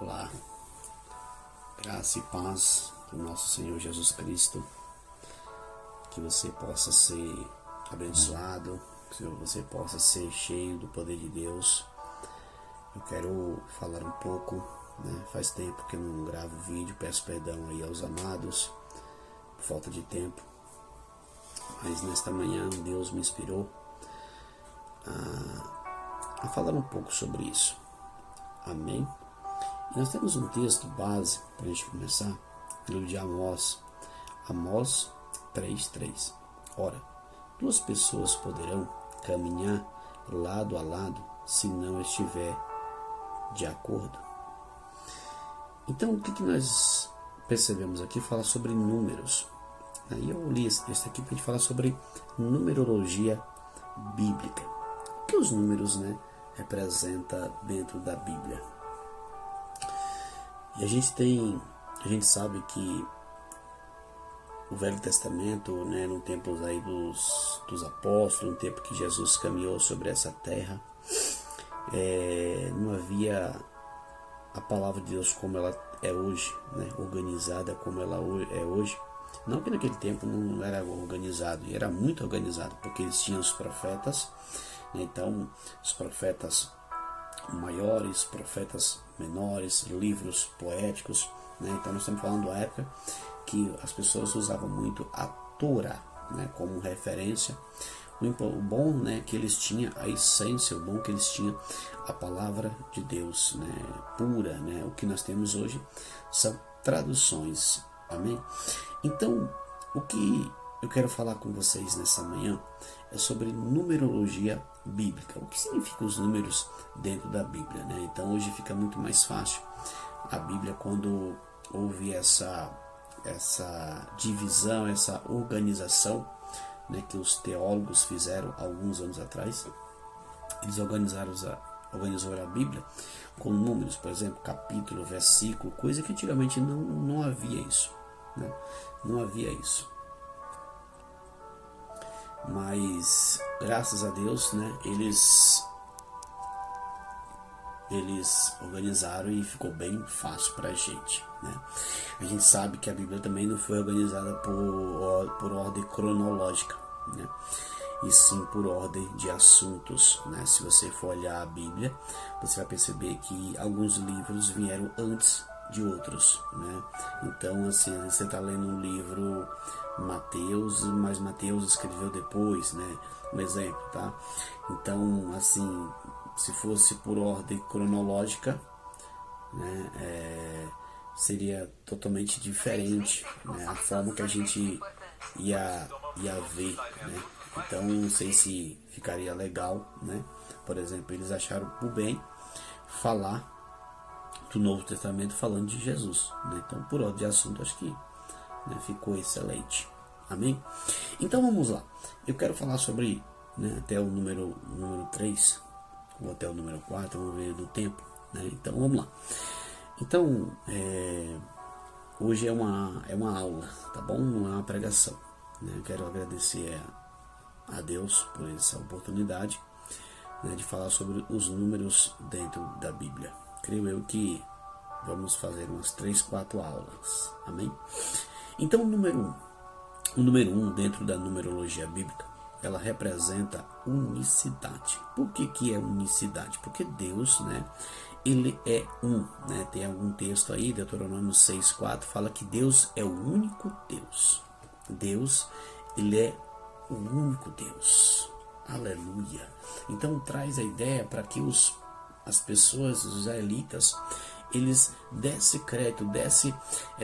Olá, graça e paz do nosso Senhor Jesus Cristo, que você possa ser abençoado, que você possa ser cheio do poder de Deus. Eu quero falar um pouco, faz tempo que eu não gravo vídeo, peço perdão aí aos amados, por falta de tempo, mas nesta manhã Deus me inspirou a falar um pouco sobre isso. Amém? E nós temos um texto base para a gente começar, livro de Amós 3:3. Ora, duas pessoas poderão caminhar lado a lado se não estiver de acordo. Então, o que nós percebemos aqui? Fala sobre números. Aí eu li esse texto aqui para a gente falar sobre numerologia bíblica. O que os números representam dentro da Bíblia? E a gente sabe que o Velho Testamento, no tempo aí dos apóstolos, no tempo que Jesus caminhou sobre essa terra, não havia a palavra de Deus como ela é hoje, organizada como ela é hoje. Não que naquele tempo não era organizado, era muito organizado, porque eles tinham os profetas, então os profetas maiores, profetas menores, livros poéticos, então nós estamos falando da época que as pessoas usavam muito a Torá, como referência. O bom, que eles tinham a essência, o bom que eles tinham a palavra de Deus, pura, o que nós temos hoje são traduções, amém? Então, o que eu quero falar com vocês nessa manhã é sobre numerologia bíblica. O que significa os números dentro da Bíblia, Então hoje fica muito mais fácil a Bíblia quando houve essa divisão, essa organização, que os teólogos fizeram alguns anos atrás. Eles organizaram a Bíblia com números, por exemplo, capítulo, versículo, coisa que antigamente não havia isso, não havia isso. Mas graças a Deus, eles organizaram e ficou bem fácil para a gente, A gente sabe que a Bíblia também não foi organizada por ordem cronológica, e sim por ordem de assuntos, Se você for olhar a Bíblia, você vai perceber que alguns livros vieram antes de outros, Então, assim, você está lendo um livro Mateus, mas Mateus escreveu depois, Um exemplo, tá? Então, assim, se fosse por ordem cronológica, seria totalmente diferente, a forma que a gente ia ver, Então, não sei se ficaria legal, Por exemplo, eles acharam por bem falar do Novo Testamento falando de Jesus, Então, por ordem de assunto, acho que ficou excelente, amém? Então, vamos lá. Eu quero falar sobre, até o número 3, ou até o número 4, vamos ver do tempo, Então, vamos lá. Então, hoje é uma aula, tá bom? Não é uma pregação, Eu quero agradecer a Deus por essa oportunidade, de falar sobre os números dentro da Bíblia. Creio eu que vamos fazer umas 3, 4 aulas, amém? Então, o número 1 dentro da numerologia bíblica, ela representa unicidade. Por que é unicidade? Porque Deus, ele é um, Tem algum texto aí, Deuteronômio 6:4, fala que Deus é o único Deus. Deus, ele é o único Deus. Aleluia. Então traz a ideia para que as pessoas, os israelitas, eles dessem crédito,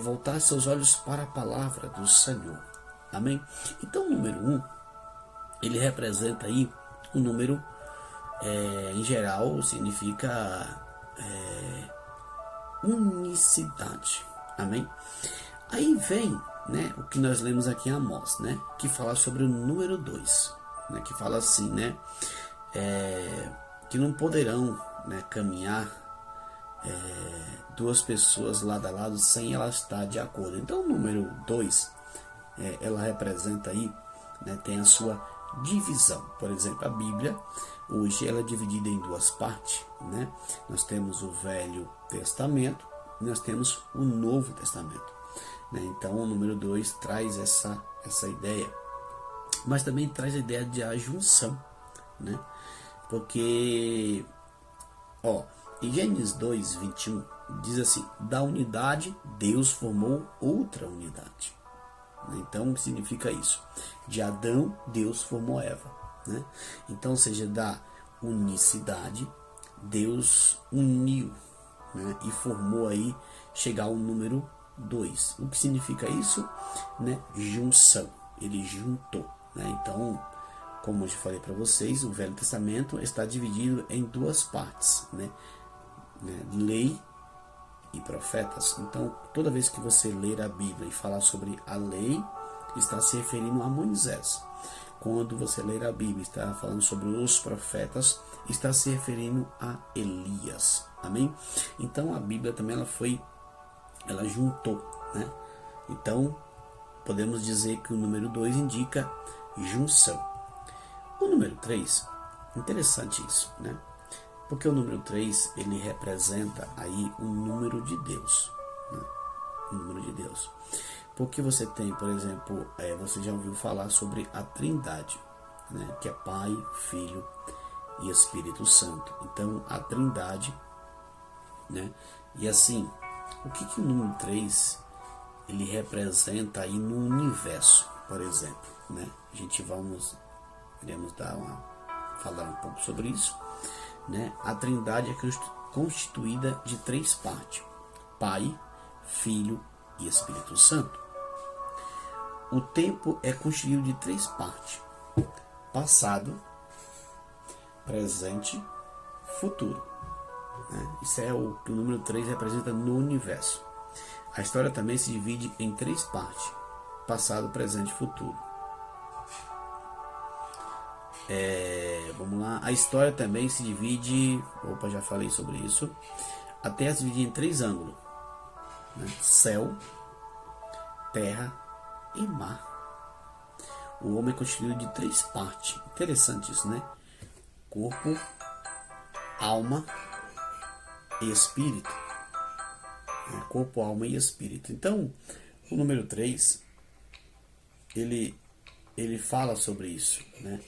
voltar seus olhos para a palavra do Senhor. Amém? Então o número 1, ele representa aí o número, em geral, significa unicidade. Amém? Aí vem, o que nós lemos aqui em Amós, que fala sobre o número 2, que fala assim, que não poderão, caminhar duas pessoas lado a lado sem elas estar de acordo. Então o número 2, ela representa aí, tem a sua divisão. Por exemplo, a Bíblia hoje ela é dividida em duas partes, né? Nós temos o Velho Testamento e nós temos o Novo Testamento, né? Então o número 2 traz essa ideia, mas também traz a ideia de a junção, né? Porque, em Gênesis 2:21 diz assim: da unidade Deus formou outra unidade. Então, o que significa isso? De Adão, Deus formou Eva, né? Então, ou seja, da unicidade, Deus uniu, né? E formou aí, chegar ao número 2. O que significa isso? Né? Junção. Ele juntou, né? Então, como eu já falei para vocês, o Velho Testamento está dividido em duas partes, né? Lei e profetas. Então, toda vez que você ler a Bíblia e falar sobre a lei, está se referindo a Moisés. Quando você ler a Bíblia e está falando sobre os profetas, está se referindo a Elias. Amém? Então, a Bíblia também ela juntou, né? Então, podemos dizer que o número 2 indica junção. O número 3, interessante isso, né? Porque o número 3, ele representa aí o número de Deus, né? O número de Deus. Porque você tem, por exemplo, você já ouviu falar sobre a Trindade, né? Que é Pai, Filho e Espírito Santo. Então, a Trindade, né? E assim, o que o número 3 ele representa aí no universo, por exemplo, né? A gente iremos falar um pouco sobre isso, né? A Trindade é constituída de 3 partes: Pai, Filho e Espírito Santo. O tempo é constituído de 3 partes: passado, presente, futuro, né? Isso é o que o número 3 representa no universo. A história também se divide em 3 partes: passado, presente e futuro. Vamos lá. A história também se divide, já falei sobre isso. A Terra se divide em 3 ângulos, né? Céu, terra e mar. O homem é constituído de 3 partes. Interessante isso, né? Corpo, alma e espírito. Corpo, alma e espírito. Então, o número 3, ele fala sobre isso, né?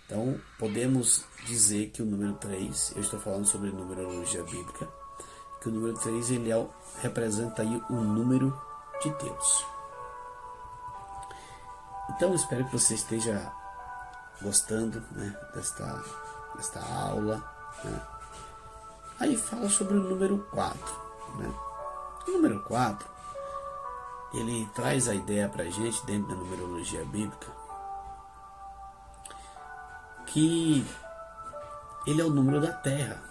Então, podemos dizer que o número 3, eu estou falando sobre numerologia bíblica, que o número 3 ele representa aí o número de Deus. Então, espero que você esteja gostando, né, desta aula, né? Aí fala sobre o número 4, né? O número 4, ele traz a ideia para a gente, dentro da numerologia bíblica, que ele é o número da Terra,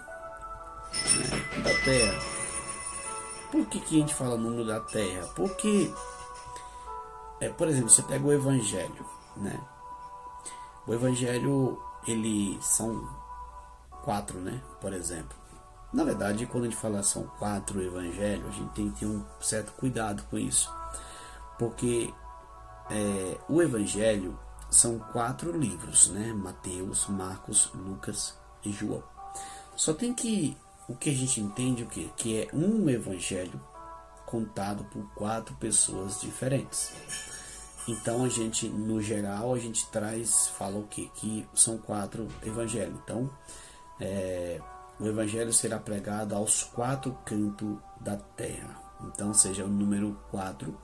né? Da Terra. Por que a gente fala número da Terra? Porque, por exemplo, você pega o Evangelho, né? O Evangelho, são 4, né? Por exemplo. Na verdade, quando a gente fala são 4 Evangelhos, a gente tem que ter um certo cuidado com isso. Porque o Evangelho são 4 livros, né? Mateus, Marcos, Lucas e João. Só tem que, o que a gente entende, que é um evangelho contado por 4 pessoas diferentes. Então a gente, no geral, fala o quê? Que são 4 evangelhos. Então, o evangelho será pregado aos 4 cantos da terra. Então, ou seja, o número 4,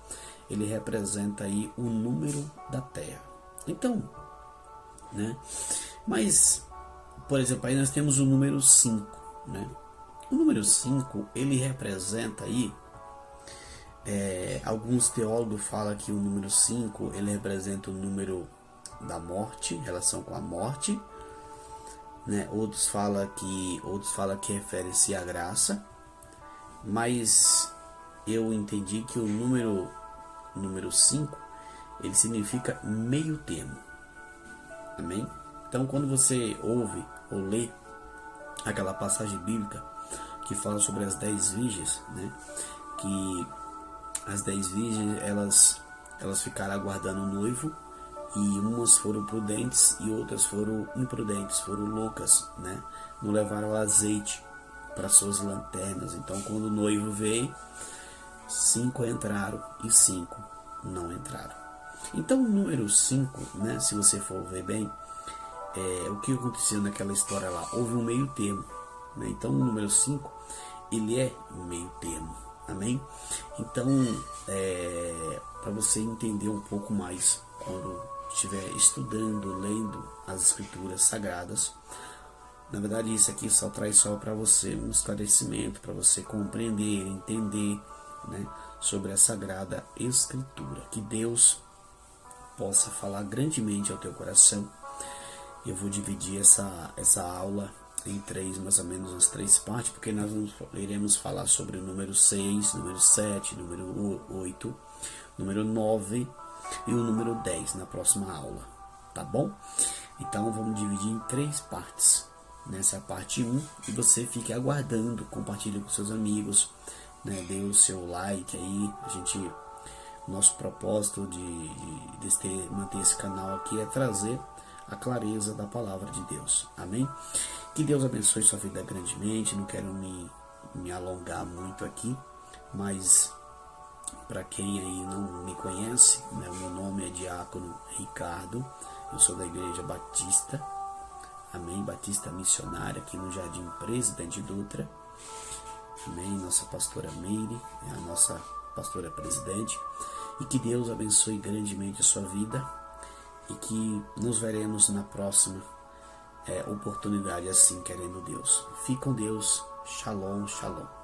ele representa aí o número da terra. Então, né? Mas, por exemplo, aí nós temos o número 5, né? O número 5, ele representa aí, alguns teólogos falam que o número 5, ele representa o número da morte, relação com a morte, né? Outros falam que refere-se à graça, mas eu entendi que o número 5, ele significa meio termo. Amém? Então, quando você ouve ou lê aquela passagem bíblica que fala sobre as 10 virgens, né? Que as 10 virgens, elas ficaram aguardando o noivo, E umas foram prudentes e outras foram imprudentes, foram loucas, né? Não levaram azeite para suas lanternas. Então, quando o noivo veio, 5 entraram e 5 não entraram. Então, o número 5, né? Se você for ver bem, o que aconteceu naquela história lá? Houve um meio termo, né? Então, o número 5, ele é um meio termo. Amém? Então, para você entender um pouco mais, quando estiver estudando, lendo as escrituras sagradas, na verdade isso aqui só traz só para você um esclarecimento, para você compreender, entender, né, sobre a Sagrada Escritura. Que Deus possa falar grandemente ao teu coração. Eu vou dividir essa aula em mais ou menos as 3 partes, porque nós iremos falar sobre o número 6, número 7, número 8, número 9 e o número 10 na próxima aula, tá bom? Então vamos dividir em 3 partes. Nessa é a parte 1, e você fique aguardando, compartilhe com seus amigos, né? Dê o seu like aí. Nosso propósito de manter esse canal aqui é trazer a clareza da palavra de Deus. Amém? Que Deus abençoe sua vida grandemente. Não quero me alongar muito aqui, mas para quem aí não me conhece, né, o meu nome é Diácono Ricardo. Eu sou da Igreja Batista, amém? Batista Missionária, aqui no Jardim Presidente Dutra. Amém? Nossa pastora Meire é a nossa pastora presidente. E que Deus abençoe grandemente a sua vida. E que nos veremos na próxima oportunidade, assim querendo Deus. Fique com Deus. Shalom, shalom.